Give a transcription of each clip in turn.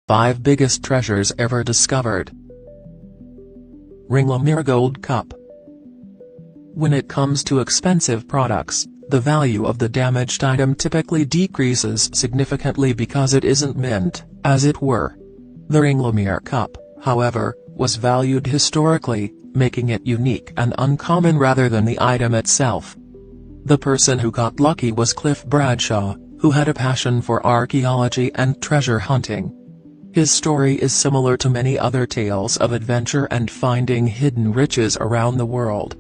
5 Biggest Treasures Ever Discovered. Ringlemere Gold Cup. When it comes to expensive products, the value of the damaged item typically decreases significantly because it isn't mint, as it were. The Ringlemere Cup, however, was valued historically, making it unique and uncommon rather than the item itself. The person who got lucky was Cliff Bradshaw, who had a passion for archaeology and treasure hunting. His story is similar to many other tales of adventure and finding hidden riches around the world.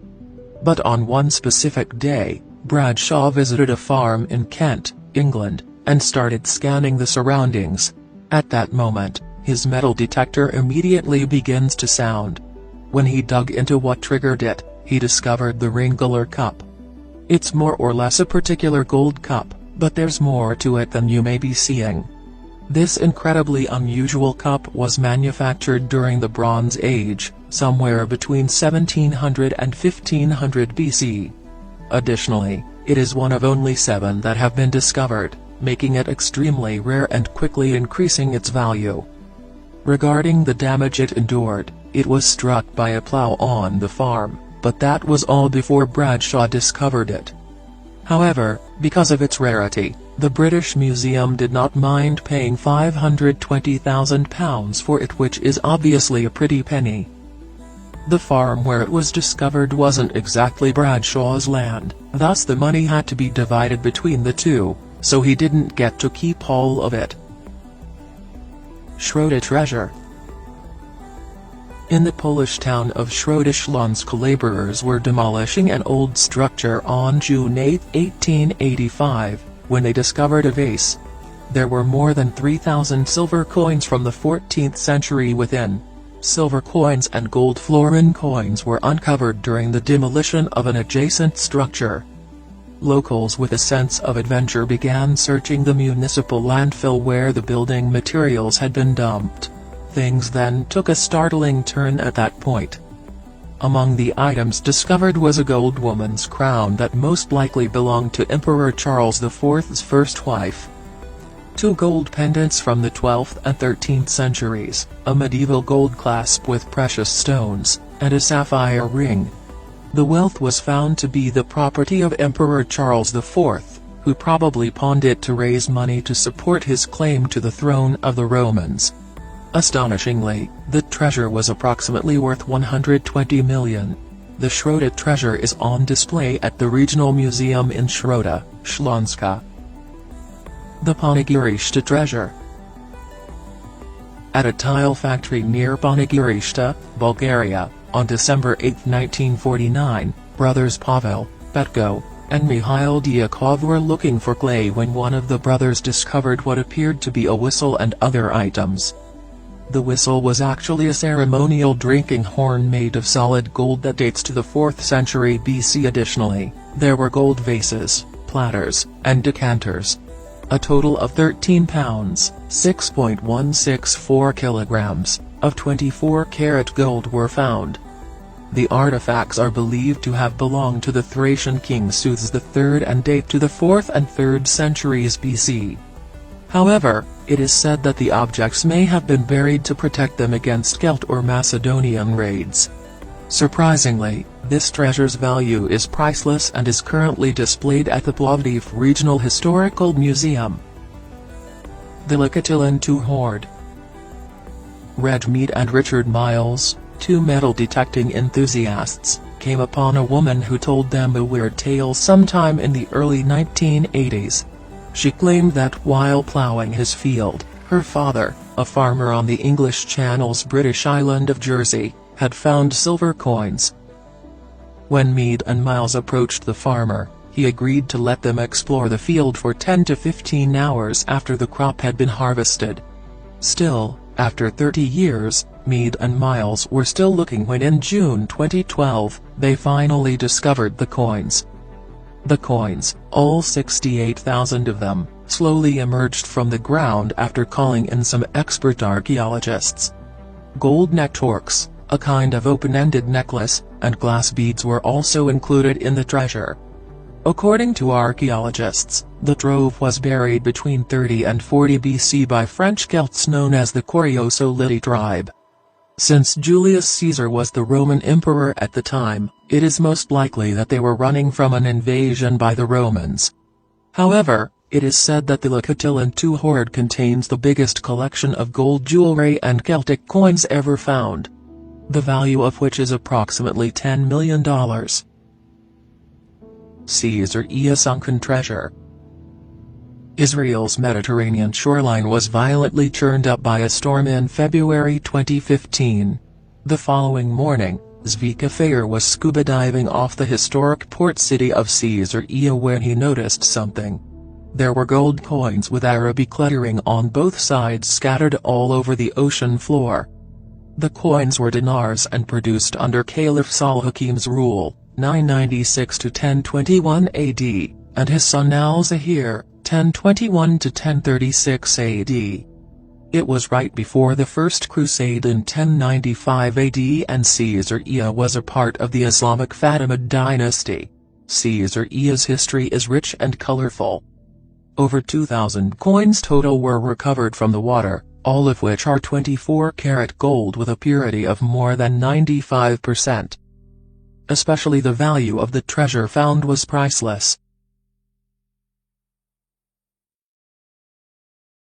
But on one specific day, Bradshaw visited a farm in Kent, England, and started scanning the surroundings. At that moment, his metal detector immediately begins to sound. When he dug into what triggered it, he discovered the Ringlemere Cup. It's more or less a particular gold cup, but there's more to it than you may be seeing. This incredibly unusual cup was manufactured during the Bronze Age, somewhere between 1700 and 1500 BC. Additionally, it is one of only 7 that have been discovered, making it extremely rare and quickly increasing its value. Regarding the damage it endured, it was struck by a plow on the farm, but that was all before Bradshaw discovered it. However, because of its rarity, the British Museum did not mind paying £520,000 for it, which is obviously a pretty penny. The farm where it was discovered wasn't exactly Bradshaw's land, thus the money had to be divided between the two, so he didn't get to keep all of it. Środy Treasure. In the Polish town of Środy Śląskie, laborers were demolishing an old structure on June 8, 1885, when they discovered a vase. There were more than 3,000 silver coins from the 14th century within. Silver coins and gold florin coins were uncovered during the demolition of an adjacent structure. Locals with a sense of adventure began searching the municipal landfill where the building materials had been dumped. Things then took a startling turn at that point. Among the items discovered was a gold woman's crown that most likely belonged to Emperor Charles IV's first wife. 2 gold pendants from the 12th and 13th centuries, a medieval gold clasp with precious stones, and a sapphire ring. The wealth was found to be the property of Emperor Charles IV, who probably pawned it to raise money to support his claim to the throne of the Romans. Astonishingly, the treasure was approximately worth $120 million. The Środy treasure is on display at the Regional Museum in Środy, Śląska. The Ponegryshta treasure. At a tile factory near Ponegryshta, Bulgaria, on December 8, 1949, brothers Pavel, Petko, and Mikhail Dyakov were looking for clay when one of the brothers discovered what appeared to be a whistle and other items. The whistle was actually a ceremonial drinking horn made of solid gold that dates to the 4th century BC. Additionally, there were gold vases, platters, and decanters. A total of 13 pounds, 6.164 kilograms, of 24-karat gold were found. The artifacts are believed to have belonged to the Thracian king Soothes III and date to the 4th and 3rd centuries BC. However, it is said that the objects may have been buried to protect them against Celt or Macedonian raids. Surprisingly, this treasure's value is priceless and is currently displayed at the Plovdiv Regional Historical Museum. The Lykotylen II hoard. Reg Mead and Richard Miles, 2 metal detecting enthusiasts, came upon a woman who told them a weird tale sometime in the early 1980s. She claimed that while ploughing his field, her father, a farmer on the English Channel's British island of Jersey, had found silver coins. When Mead and Miles approached the farmer, he agreed to let them explore the field for 10 to 15 hours after the crop had been harvested. Still, after 30 years, Mead and Miles were still looking when in June 2012, they finally discovered the coins. The coins, all 68,000 of them, slowly emerged from the ground after calling in some expert archaeologists. Gold networks, a kind of open-ended necklace, and glass beads were also included in the treasure. According to archaeologists, the trove was buried between 30 and 40 BC by French Celts known as the Coriosoliti tribe. Since Julius Caesar was the Roman emperor at the time, it is most likely that they were running from an invasion by the Romans. However, it is said that the Lacatillon II hoard contains the biggest collection of gold jewelry and Celtic coins ever found, the value of which is approximately $10 million. Caesarea sunken treasure. Israel's Mediterranean shoreline was violently churned up by a storm in February 2015. The following morning, Zvika Fayer was scuba diving off the historic port city of Caesarea when he noticed something. There were gold coins with Arabic lettering on both sides scattered all over the ocean floor. The coins were dinars and produced under Caliph Salhakim's rule, 996 to 1021 AD, and his son Al-Zahir, 1021 to 1036 AD. It was right before the First Crusade in 1095 AD and Caesarea was a part of the Islamic Fatimid dynasty. Caesarea's history is rich and colorful. Over 2,000 coins total were recovered from the water, all of which are 24-karat gold with a purity of more than 95%. Especially the value of the treasure found was priceless.